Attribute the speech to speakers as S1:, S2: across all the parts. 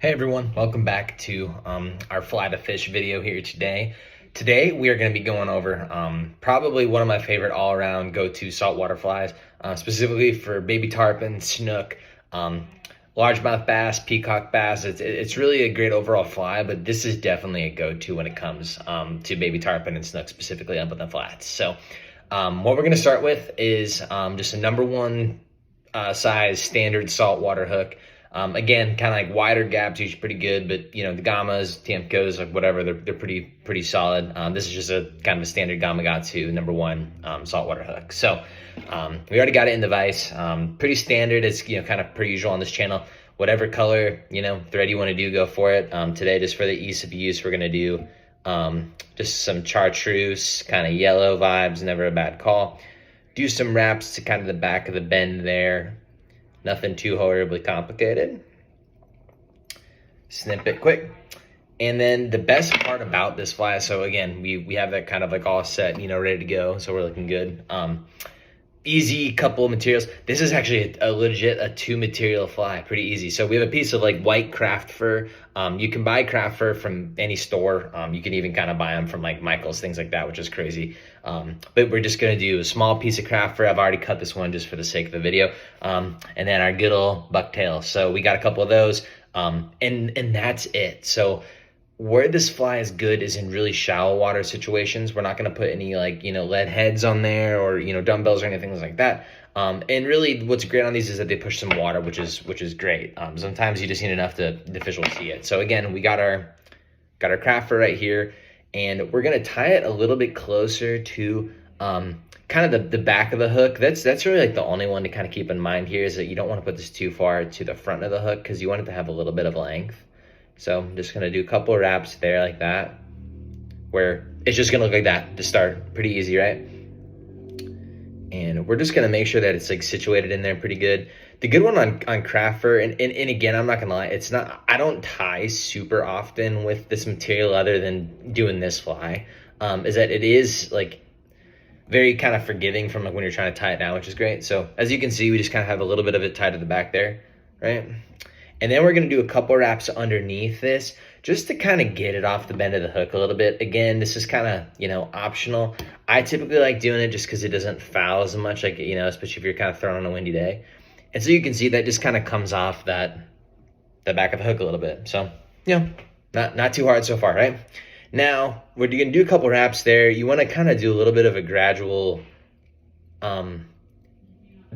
S1: Hey everyone, welcome back to our fly to fish video here today. Today we are going to be going over probably one of my favorite all-around go-to saltwater flies, specifically for baby tarpon, snook, largemouth bass, peacock bass. It's really a great overall fly, but this is definitely a go-to when it comes to baby tarpon and snook, specifically up in the flats. So what we're going to start with is just a number one size standard saltwater hook. Again, kind of like wider gaps, usually pretty good, but you know, the Gammas, Tiemcos, like whatever, they're pretty solid. This is just a kind of a standard Gamakatsu number one saltwater hook. So we already got it in the vise. Pretty standard. It's, you know, kind of per usual on this channel. Whatever color, you know, thread you want to do, go for it. Today, just for the ease of use, we're gonna do just some chartreuse, kind of yellow vibes, never a bad call. Do some wraps to kind of the back of the bend there. Nothing too horribly complicated. Snip it quick. And then the best part about this fly, so again, we have that kind of like all set, you know, ready to go. So we're looking good. Easy couple of materials. This is actually a legit a 2-material fly, pretty easy. So we have a piece of like white craft fur. You can buy craft fur from any store. You can even kind of buy them from like Michael's, things like that, which is crazy. But we're just gonna do a small piece of craft fur. I've already cut this one just for the sake of the video. And then our good old bucktail. So we got a couple of those, and that's it. So where this fly is good is in really shallow water situations. We're not going to put any like, you know, lead heads on there or, you know, dumbbells or anything like that. And really what's great on these is that they push some water, which is great. Sometimes you just need enough to the fish will see it. So again, we got our craft fur right here, and we're going to tie it a little bit closer to kind of the back of the hook. That's really like the only one to kind of keep in mind here, is that you don't want to put this too far to the front of the hook because you want it to have a little bit of length. So I'm just gonna do a couple of wraps there like that, where it's just gonna look like that to start. Pretty easy, right? And we're just gonna make sure that it's like situated in there pretty good. The good one on craft fur, and again, I'm not gonna lie, it's not, I don't tie super often with this material other than doing this fly, is that it is like very kind of forgiving from like when you're trying to tie it down, which is great. So as you can see, we just kind of have a little bit of it tied to the back there, right? And then we're gonna do a couple wraps underneath this just to kind of get it off the bend of the hook a little bit. Again, this is kind of, you know, optional. I typically like doing it just because it doesn't foul as much, like, you know, especially if you're kind of throwing on a windy day. And so you can see that just kind of comes off the back of the hook a little bit. So, you know, not too hard so far, right? Now, we're gonna do a couple wraps there. You wanna kind of do a little bit of a gradual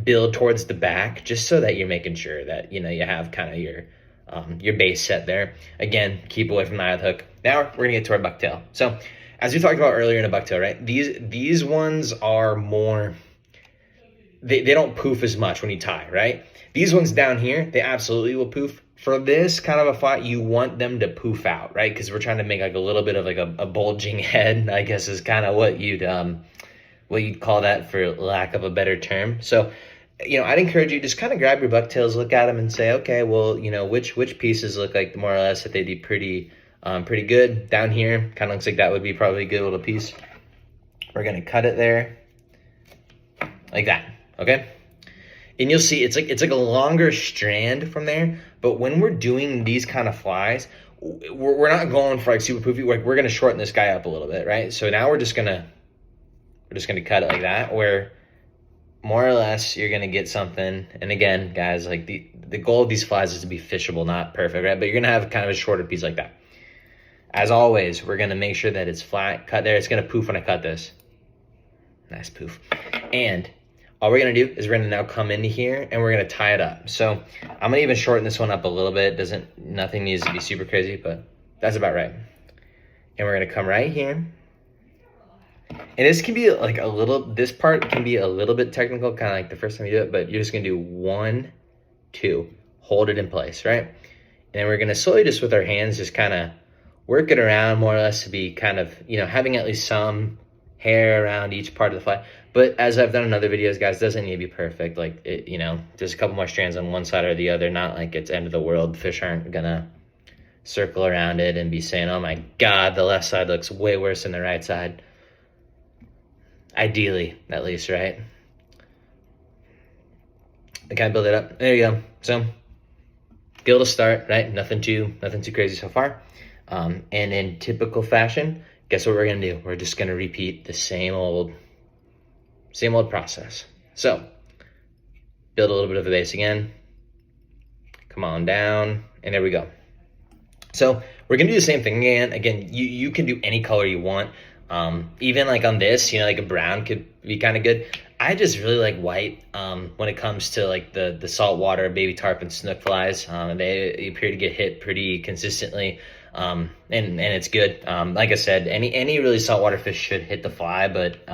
S1: build towards the back, just so that you're making sure that, you know, you have kind of your base set there. Again, keep away from the eye of the hook. Now we're gonna get to our bucktail. So as we talked about earlier in a bucktail, right, these ones are more, they don't poof as much when you tie, right? These ones down here, they absolutely will poof. For this kind of a fly, you want them to poof out, right? Because we're trying to make like a little bit of like a bulging head, I guess, is kind of what you'd call that, for lack of a better term. So, you know, I'd encourage you to just kind of grab your bucktails, look at them and say, okay, well, you know, which pieces look like more or less that they'd be pretty good. Down here, kind of looks like that would be probably a good little piece. We're gonna cut it there, like that, okay? And you'll see it's like a longer strand from there, but when we're doing these kind of flies, we're not going for like super poofy. We're gonna shorten this guy up a little bit, right? So now we're just gonna cut it like that, where more or less you're gonna get something. And again, guys, like the goal of these flies is to be fishable, not perfect, right? But you're gonna have kind of a shorter piece like that. As always, we're gonna make sure that it's flat, cut there. It's gonna poof when I cut this. Nice poof. And all we're gonna do is we're gonna now come into here and we're gonna tie it up. So I'm gonna even shorten this one up a little bit. Nothing needs to be super crazy, but that's about right. And we're gonna come right here. And this can be like this part can be a little bit technical, kind of like the first time you do it, but you're just gonna do 1, 2, hold it in place, right? And then we're gonna slowly, just with our hands, just kind of work it around more or less to be kind of, you know, having at least some hair around each part of the fly. But as I've done in other videos, guys, it doesn't need to be perfect. Like, it, you know, there's a couple more strands on one side or the other, not like it's end of the world. Fish aren't gonna circle around it and be saying, oh my God, the left side looks way worse than the right side. Ideally, at least, right? I kind of build it up. There you go. So good little start, right? Nothing too crazy so far. And in typical fashion, guess what we're gonna do? We're just gonna repeat the same old process. So build a little bit of a base again. Come on down, and there we go. So we're gonna do the same thing again. Again, you can do any color you want. Even like on this, like a brown could be kind of good. I just really like white when it comes to like the saltwater baby tarpon snook flies. They appear to get hit pretty consistently, and it's good. Like I said, any really saltwater fish should hit the fly, but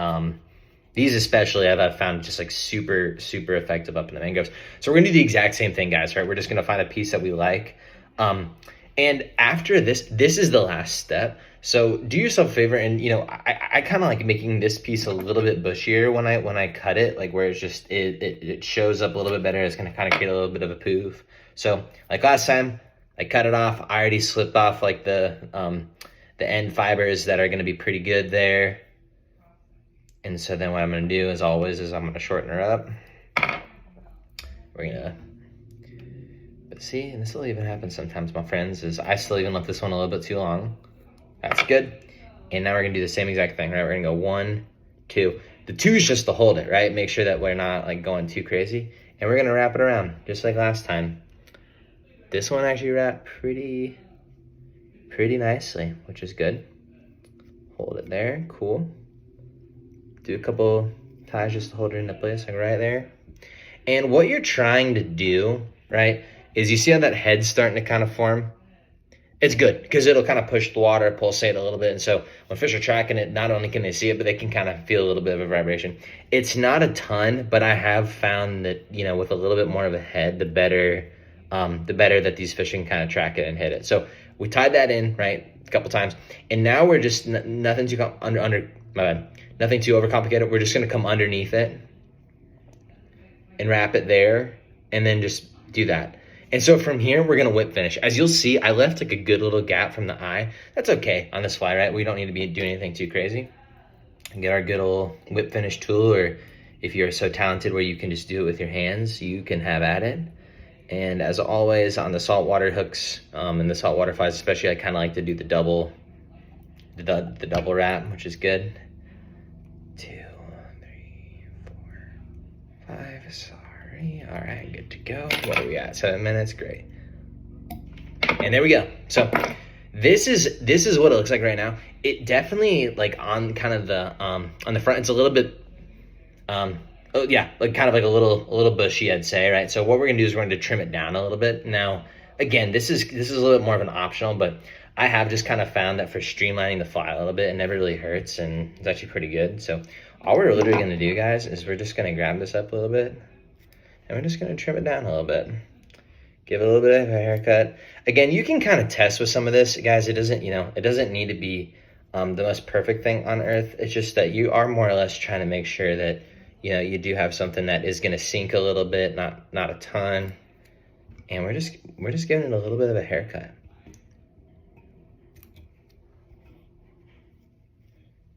S1: these especially I've found just like super effective up in the mangroves. So we're gonna do the exact same thing, guys. Right? We're just gonna find a piece that we like. And after this is the last step. So do yourself a favor, and I kind of like making this piece a little bit bushier when I cut it, like where it's just it shows up a little bit better. It's gonna kind of create a little bit of a poof. So like last time, I cut it off. I already slipped off like the end fibers that are gonna be pretty good there. And so then what I'm gonna do, as always, is I'm gonna shorten her up. We're gonna. But see, and this will even happen sometimes, my friends, is I still even left this one a little bit too long. That's good. And now we're gonna do the same exact thing, right? We're gonna go 1, 2. The 2 is just to hold it, right? Make sure that we're not like going too crazy. And we're gonna wrap it around, just like last time. This one actually wrapped pretty nicely, which is good. Hold it there, cool. Do a couple ties just to hold it into place, like right there. And what you're trying to do, right, is you see how that head's starting to kind of form? It's good because it'll kind of push the water, pulsate a little bit. And so when fish are tracking it, not only can they see it, but they can kind of feel a little bit of a vibration. It's not a ton, but I have found that, with a little bit more of a head, the better that these fish can kind of track it and hit it. So we tied that in, right, a couple times. And now we're just nothing too nothing too overcomplicated. We're just going to come underneath it and wrap it there and then just do that. And so from here, we're going to whip finish. As you'll see, I left like a good little gap from the eye. That's okay on this fly, right? We don't need to be doing anything too crazy. And get our good old whip finish tool, or if you're so talented where you can just do it with your hands, you can have at it. And as always, on the saltwater hooks and the saltwater flies especially, I kind of like to do the double wrap, which is good. 2, 3, 4, 5, sorry. All right, good to go. What are we at? 7 minutes, great. And there we go. So this is what it looks like right now. It definitely, like on kind of the on the front, it's a little bit like kind of like a little bushy, I'd say, right? So what we're gonna do is we're gonna trim it down a little bit. Now, again, this is a little bit more of an optional, but I have just kind of found that for streamlining the fly a little bit, it never really hurts, and it's actually pretty good. So all we're literally gonna do, guys, is we're just gonna grab this up a little bit, and we're just gonna trim it down a little bit. Give it a little bit of a haircut. Again, you can kind of test with some of this, guys. It doesn't need to be the most perfect thing on earth. It's just that you are more or less trying to make sure that you do have something that is going to sink a little bit, not a ton. And we're just giving it a little bit of a haircut.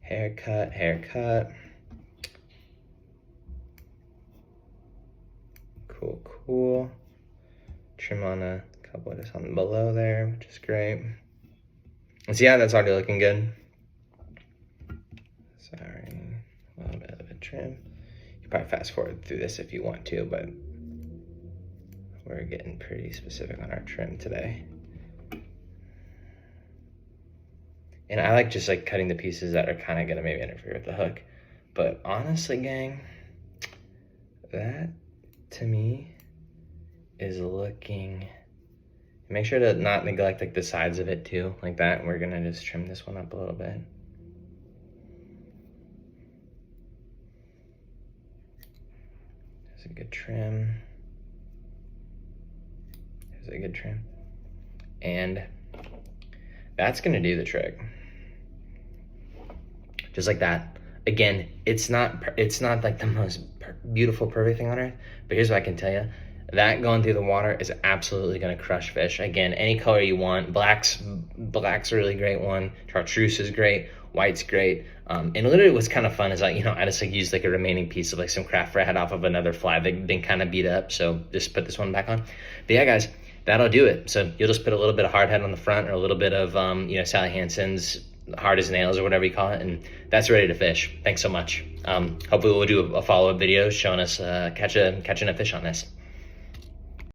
S1: Haircut. Cool. Trim on a couple of just on below there, which is great. And so yeah, that's already looking good. Sorry, a little bit of a trim. You can probably fast forward through this if you want to, but we're getting pretty specific on our trim today. And I like just like cutting the pieces that are kind of gonna maybe interfere with the hook. But honestly, gang, that to me is looking, make sure to not neglect like the sides of it too, like that. And we're gonna just trim this one up a little bit. There's a good trim. And that's gonna do the trick. Just like that. Again, it's not like the most beautiful, perfect thing on earth, but here's what I can tell you. That going through the water is absolutely going to crush fish. Again, any color you want. Black's a really great one. Chartreuse is great. White's great. And literally what's kind of fun is I just like used like a remaining piece of like some craft rat off of another fly that had been kind of beat up. So just put this one back on. But yeah, guys, that'll do it. So you'll just put a little bit of hard head on the front, or a little bit of Sally Hansen's hard as nails, or whatever you call it, and that's ready to fish. Thanks so much. Hopefully we'll do a follow-up video showing us catching a fish on this.